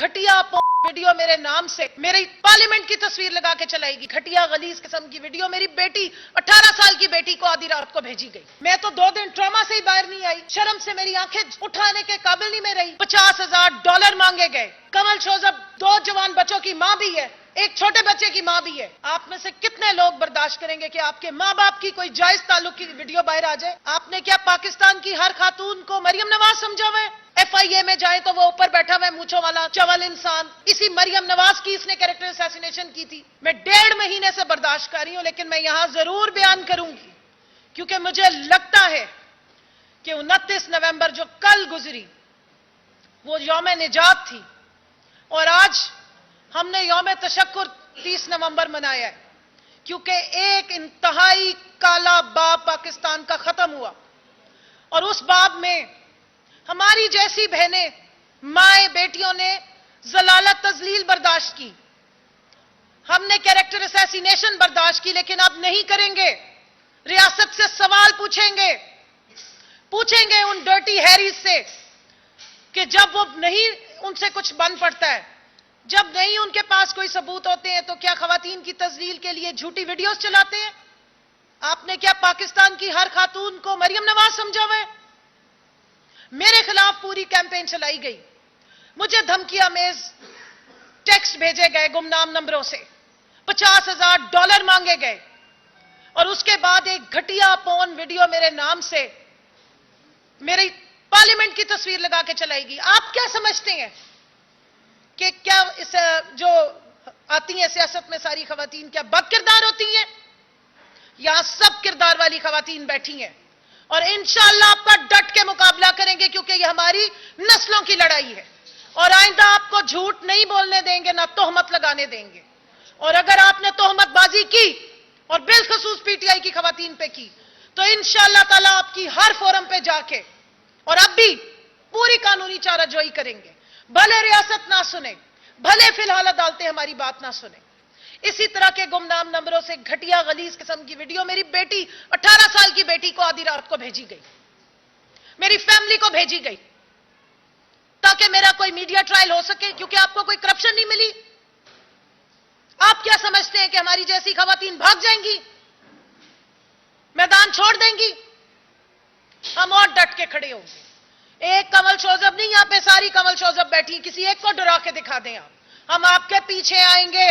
घटिया वीडियो मेरे नाम से मेरी पार्लियामेंट की तस्वीर लगा के चलाएगी। घटिया गलीज किस्म की वीडियो मेरी बेटी 18 साल की बेटी को आधी रात को भेजी गई। मैं तो 2 दिन ट्रॉमा से ही बाहर नहीं आई। शर्म से मेरी आंखें उठाने के काबिल नहीं मैं रही। $50,000 मांगे गए। कमल शोजब 2 जवान बच्चों की मां भी है, एक छोटे बच्चे की मां भी है। आप में से कितने लोग बर्दाश्त करेंगे कि आपके मां बाप की कोई जायज ताल्लुक की वीडियो बाहर आ जाए? आपने क्या पाकिस्तान की हर खातून को मरियम नवाज समझा हुआ है? FIA में जाए तो वो ऊपर बैठा हुआ है मूंछों वाला चवल इंसान। इसी मरियम नवाज की इसने कैरेक्टर असैसिनेशन की थी। मैं 1.5 महीने से बर्दाश्त कर रही हूं, लेकिन मैं यहां जरूर बयान करूंगी क्योंकि मुझे लगता है कि 29 नवंबर जो कल गुजरी वो यौम निजात थी और आज हमने यौम तशक्कुर 30 नवंबर मनाया है क्योंकि एक इंतहाई काला बाब पाकिस्तान का खत्म हुआ और उस बाब में हमारी जैसी बहनें, माएं, बेटियों ने जलालत तजलील बर्दाश्त की। हमने कैरेक्टर असैसिनेशन बर्दाश्त की, लेकिन अब नहीं करेंगे। रियासत से सवाल पूछेंगे उन डर्टी हैरीज से कि जब वो नहीं उनसे कुछ बन पड़ता है, जब नहीं उनके पास कोई सबूत होते हैं, तो क्या खवातीन की तजलील के लिए झूठी वीडियोस चलाते हैं? आपने क्या पाकिस्तान की हर खातून को मरियम नवाज समझा हुआ है? मेरे खिलाफ पूरी कैंपेन चलाई गई। मुझे धमकियां मेज टेक्स्ट भेजे गए गुमनाम नंबरों से, $50,000 मांगे गए और उसके बाद एक घटिया पोर्न वीडियो मेरे नाम से मेरी पार्लियामेंट की तस्वीर लगा के चलाएगी। आप क्या समझते हैं कि क्या इस जो आती हैं सियासत में सारी खवातीन क्या बदकिरदार होती हैं? यहां सब किरदार वाली खवातीन बैठी हैं और इंशाअल्लाह आपका डट के मुकाबला करेंगे क्योंकि ये हमारी नस्लों की लड़ाई है और आइंदा आपको झूठ नहीं बोलने देंगे, ना तोहमत लगाने देंगे। और अगर आपने तोहमतबाजी की और बिलखसूस PTI की खवातीन पे की तो इंशाअल्लाह ताला आपकी हर फोरम पे जाके और अब भी पूरी कानूनी चाराजोई करेंगे। भले रियासत ना सुने, भले फिलहाल अदालतें हमारी बात ना सुने। इसी तरह के गुमनाम नंबरों से घटिया गलीज किस्म की वीडियो मेरी बेटी 18 साल की बेटी को आधी रात को भेजी गई, मेरी फैमिली को भेजी गई ताकि मेरा कोई मीडिया ट्रायल हो सके क्योंकि आपको कोई करप्शन नहीं मिली। आप क्या समझते हैं कि हमारी जैसी खवातीन भाग जाएंगी, मैदान छोड़ देंगी? हम और डट के खड़े होंगे। एक कमल शोजब नहीं, यहां पे सारी कमल शोजब बैठी, किसी एक को डरा के दिखा दें आप, हम आपके पीछे आएंगे,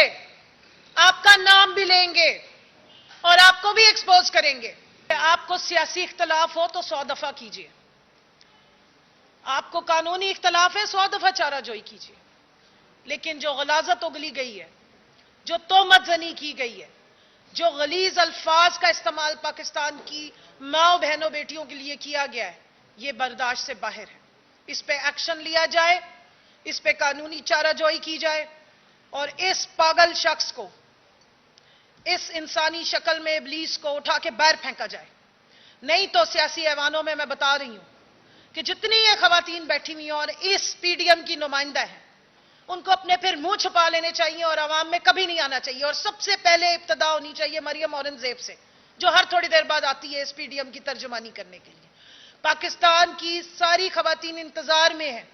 आपका नाम भी लेंगे और आपको भी एक्सपोज करेंगे। आपको सियासी इख्तलाफ हो तो 100 दफा कीजिए, आपको कानूनी इख्तलाफ है 100 दफा चाराजोई कीजिए, लेकिन जो गलाजत उगली गई है, जो तोहमत जनी की गई है, जो गलीज अल्फाज का इस्तेमाल पाकिस्तान की माओ बहनों बेटियों के लिए किया गया है, यह बर्दाश्त से बाहर है। इस पे एक्शन लिया जाए, इस पे कानूनी चाराजोई की जाए और इस पागल शख्स को, इस इंसानी शक्ल में इब्लीस को उठा के बाहर फेंका जाए। नहीं तो सियासी ऐवानों में मैं बता रही हूं कि जितनी ये खवातीन बैठी हुई हैं और इस PDM की नुमाइंदा है, उनको अपने फिर मुंह छुपा लेने चाहिए और आवाम में कभी नहीं आना चाहिए। और सबसे पहले इब्तदा होनी चाहिए मरियम औरंगजेब से, जो हर थोड़ी देर बाद आती है इस PDM की तर्जुमानी करने के लिए। पाकिस्तान की सारी खवातीन इंतजार में है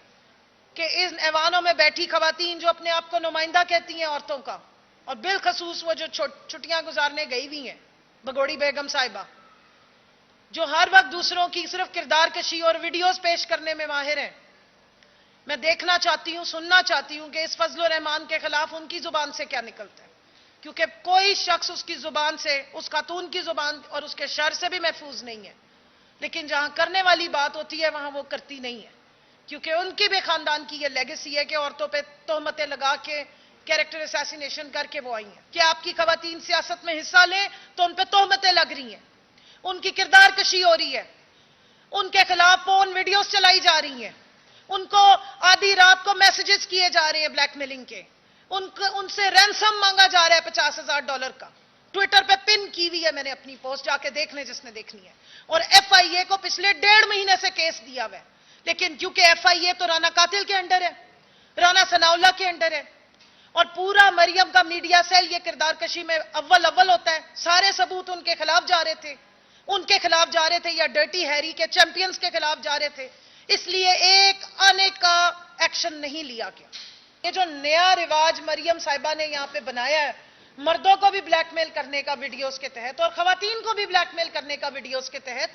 कि इन ऐवानों में बैठी खवातीन जो अपने आप को नुमाइंदा कहती हैं औरतों का, और बिलखसूस वो जो छुट्टियां गुजारने गई हुई हैं, भगोड़ी बेगम साहिबा, जो हर वक्त दूसरों की सिर्फ किरदार कशी और वीडियोस पेश करने में माहिर हैं। मैं देखना चाहती हूं, सुनना चाहती हूं कि इस फजलुर रहमान के खिलाफ उनकी जुबान से क्या निकलता है, क्योंकि कोई शख्स उसकी जुबान से, उस खातून की जुबान और उसके शर से भी महफूज नहीं है। लेकिन जहां करने वाली बात होती है वहां वो करती नहीं है, क्योंकि उनकी भी खानदान की यह लेगेसी है कि औरतों पे तोहमतें लगा के कैरेक्टर असैसिनेशन करके वो आई हैं। कि आपकी खवातीन सियासत में हिस्सा लें तो उन पे तोहमतें लग रही हैं, उनकी किरदार कशी हो रही है, उनके खिलाफ पोर्न वीडियोस चलाई जा रही हैं, उनको आधी रात को मैसेजेस किए जा रहे हैं ब्लैकमेलिंग के, उनसे रैंसम मांगा जा रहा है $50,000 का। ट्विटर पे पिन की हुई है मैंने अपनी पोस्ट, जाके देख लें जिसने देखनी है। और FIA को पिछले 1.5 महीने से केस दिया हुआ है, लेकिन क्योंकि FIA तो राना कातिल के अंडर है, राना सनाउल्लाह के अंडर है और पूरा मरियम का मीडिया सेल ये किरदार कशी में अव्वल होता है। सारे सबूत उनके खिलाफ जा रहे थे, या डर्टी हैरी के चैंपियंस के खिलाफ जा रहे थे, इसलिए एक आने का एक्शन नहीं लिया गया। ये जो नया रिवाज मरियम साहिबा ने यहां पे बनाया है, मर्दों को भी ब्लैकमेल करने का वीडियोस के तहत और खवातीन को भी ब्लैकमेल करने का वीडियोस के तहत,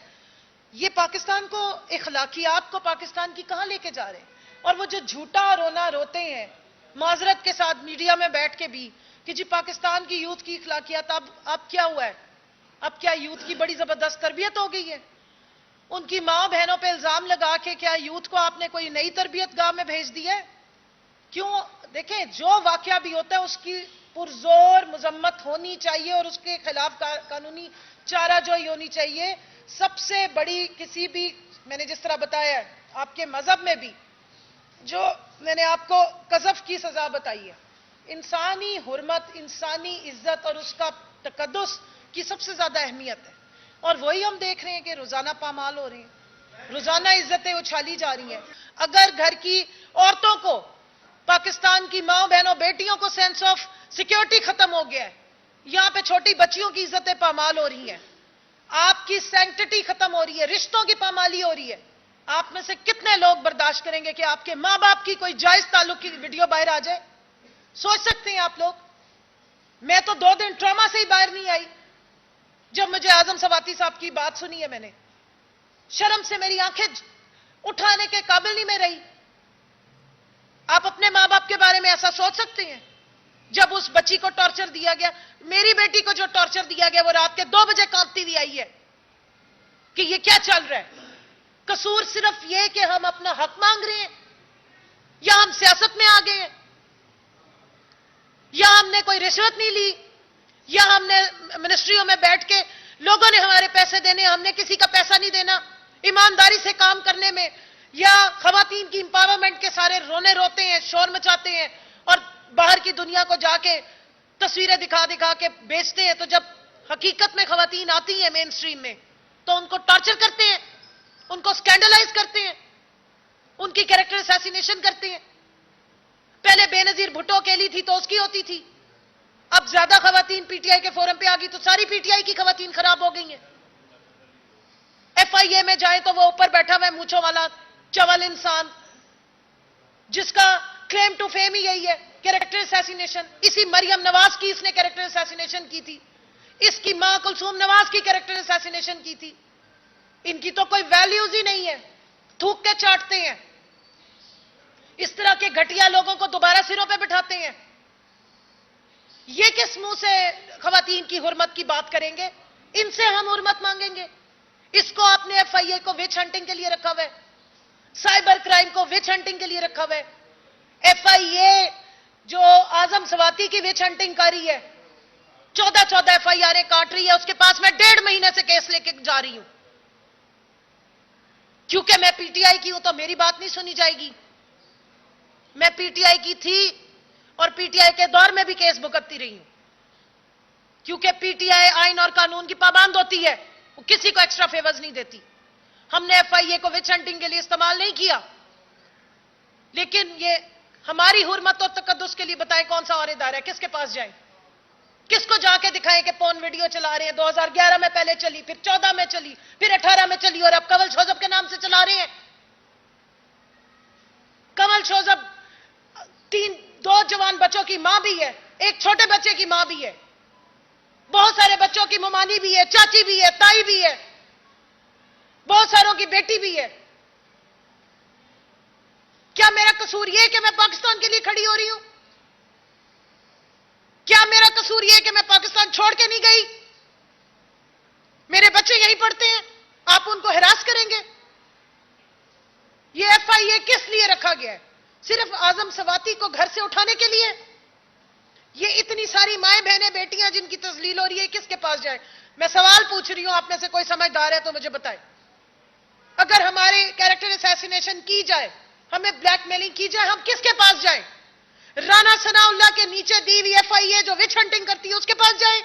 ये पाकिस्तान को, इखलाकियात को पाकिस्तान की कहां लेके जा रहे हैं। और वो जो झूठा रोना रोते हैं माजरत के साथ मीडिया में बैठ के भी कि जी पाकिस्तान की यूथ की इखलाकियात, अब क्या हुआ है, अब क्या यूथ की बड़ी जबरदस्त तरबियत हो गई है। उनकी मां बहनों पे इल्जाम लगा के क्या यूथ को आपने कोई नई तरबियत गाह में भेज दी है? क्यों? देखें, जो वाकया भी होता है उसकी पुरजोर मजम्मत होनी चाहिए और उसके खिलाफ कानूनी चाराजोई होनी चाहिए। सबसे बड़ी किसी भी, मैंने जिस तरह बताया है आपके मजहब में भी जो मैंने आपको कज़फ की सजा बताई है, इंसानी हुर्मत, इंसानी इज्जत और उसका तकद्दुस की सबसे ज्यादा अहमियत है। और वही हम देख रहे हैं कि रोजाना पामाल हो रहे हैं, रोजाना इज्जतें उछाली जा रही हैं। अगर घर की औरतों को, पाकिस्तान की मां बहनों बेटियों को सेंस ऑफ सिक्योरिटी खत्म हो गया है, यहां पे छोटी बच्चियों की इज्जतें पामाल हो रही हैं, आपकी सैंक्टिटी खत्म हो रही है, रिश्तों की पामाली हो रही है, आप में से कितने लोग बर्दाश्त करेंगे कि आपके मां बाप की कोई जायज ताल्लुक की वीडियो बाहर आ जाए? सोच सकते हैं आप लोग। मैं तो 2 दिन ट्रॉमा से ही बाहर नहीं आई जब मुझे आजम सवाती साहब की बात सुनी है। मैंने शर्म से मेरी आंखें उठाने के काबिल नहीं मैं रही। आप अपने मां बाप के बारे में ऐसा सोच सकते हैं? जब उस बच्ची को टॉर्चर दिया गया, मेरी बेटी को जो टॉर्चर दिया गया, वो रात के 2 बजे कांपती हुई आई है कि ये क्या चल रहा है। कसूर सिर्फ ये कि हम अपना हक मांग रहे हैं, या हम सियासत में आ गए हैं, या हमने कोई रिश्वत नहीं ली, या हमने मिनिस्ट्रियों में बैठ के लोगों ने हमारे पैसे देने, हमने किसी का पैसा नहीं देना ईमानदारी से काम करने में, या खवातीन की इंपावरमेंट के सारे रोने रोते हैं, शोर मचाते हैं और बाहर की दुनिया को जाके तस्वीरें दिखा दिखा के बेचते हैं। तो जब हकीकत में खवातीन आती हैं मेन स्ट्रीम में तो उनको टॉर्चर करते हैं, उनको स्कैंडलाइज करते हैं, उनकी कैरेक्टर असैसिनेशन करते हैं। पहले बेनजीर भुट्टो अकेली थी तो उसकी होती थी, अब ज्यादा खवातीन पीटीआई के फोरम पे आ गई तो सारी पीटीआई की खवातीन खराब हो गई हैं। एफआईए में जाए तो वो ऊपर बैठा हुआ है मूंछों वाला चवल इंसान, जिसका क्लेम टू फेम ही यही है कैरेक्टर असैसिनेशन। इसी मरियम नवाज की इसने कैरेक्टर असैसिनेशन की थी, इसकी मां कुलसूम नवाज की कैरेक्टर असैसिनेशन की थी। इनकी तो कोई वैल्यूज ही नहीं है, थूक के चाटते हैं। इस तरह के घटिया लोगों को दोबारा सिरों पे बिठाते हैं। ये किस मुंह से खवातीन की हुर्मत की बात करेंगे? इनसे हम हुर्मत मांगेंगे? इसको आपने एफआईए को विच हंटिंग के लिए रखा हुआ है, साइबर क्राइम को विच हंटिंग के लिए रखा हुआ है। एफआईए जो आजम सवाती की विच हंटिंग कर रही है, 14 एफआईआर काट रही है, उसके पास मैं 1.5 महीने से केस लेके जा रही हूं। क्योंकि मैं पीटीआई की हूं तो मेरी बात नहीं सुनी जाएगी। मैं पीटीआई की थी और पीटीआई के दौर में भी केस भुगतती रही हूं, क्योंकि पीटीआई आइन और कानून की पाबंद होती है, वो किसी को एक्स्ट्रा फेवर्स नहीं देती। हमने एफआईए को विच हंटिंग के लिए इस्तेमाल नहीं किया, लेकिन ये हमारी हुर्मत और तकद्दुस के लिए बताएं कौन सा और इदारा है, किसके पास जाएं, किसको जाके दिखाएं कि पोर्न वीडियो चला रहे हैं। 2011 में पहले चली, फिर 14 में चली, फिर 18 में चली और अब कंवल शोजब के नाम से चला रहे हैं। कंवल शोजब 2 जवान बच्चों की मां भी है, एक छोटे बच्चे की मां भी है, बहुत सारे बच्चों की ममानी भी है, चाची भी है, ताई भी है, बहुत सारों की बेटी भी है। क्या मेरा कसूर यह है कि मैं पाकिस्तान के लिए खड़ी हो रही हूं? क्या मेरा कसूर यह है कि मैं पाकिस्तान छोड़ के नहीं गई? मेरे बच्चे यहीं पढ़ते हैं, आप उनको हिरास करेंगे? यह एफआईए किस लिए रखा गया है? सिर्फ आजम सवाती को घर से उठाने के लिए? ये इतनी सारी माएं बहनें बेटियां जिनकी तजलील हो रही है, किसके पास जाए? मैं सवाल पूछ रही हूं, आप में से कोई समझदार है तो मुझे बताए। अगर हमारे कैरेक्टर असैसिनेशन की जाए, हमें ब्लैकमेलिंग की जाए, हम किसके पास जाए? राना सनाउल्लाह के नीचे दी हुई एफआईए जो विच हंटिंग करती है उसके पास जाए?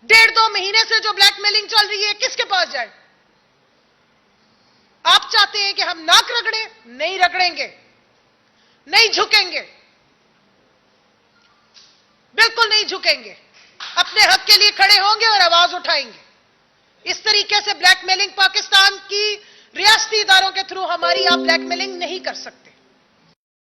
1.5-2 महीने से जो ब्लैकमेलिंग चल रही है किसके पास जाए? आप चाहते हैं कि हम नाक रगड़ें? नहीं रगड़ेंगे, नहीं झुकेंगे, बिल्कुल नहीं झुकेंगे। अपने हक के लिए खड़े होंगे और आवाज उठाएंगे। इस तरीके से ब्लैकमेलिंग पाकिस्तान की रियासती इदारों के थ्रू हमारी आप ब्लैकमेलिंग नहीं कर सकते।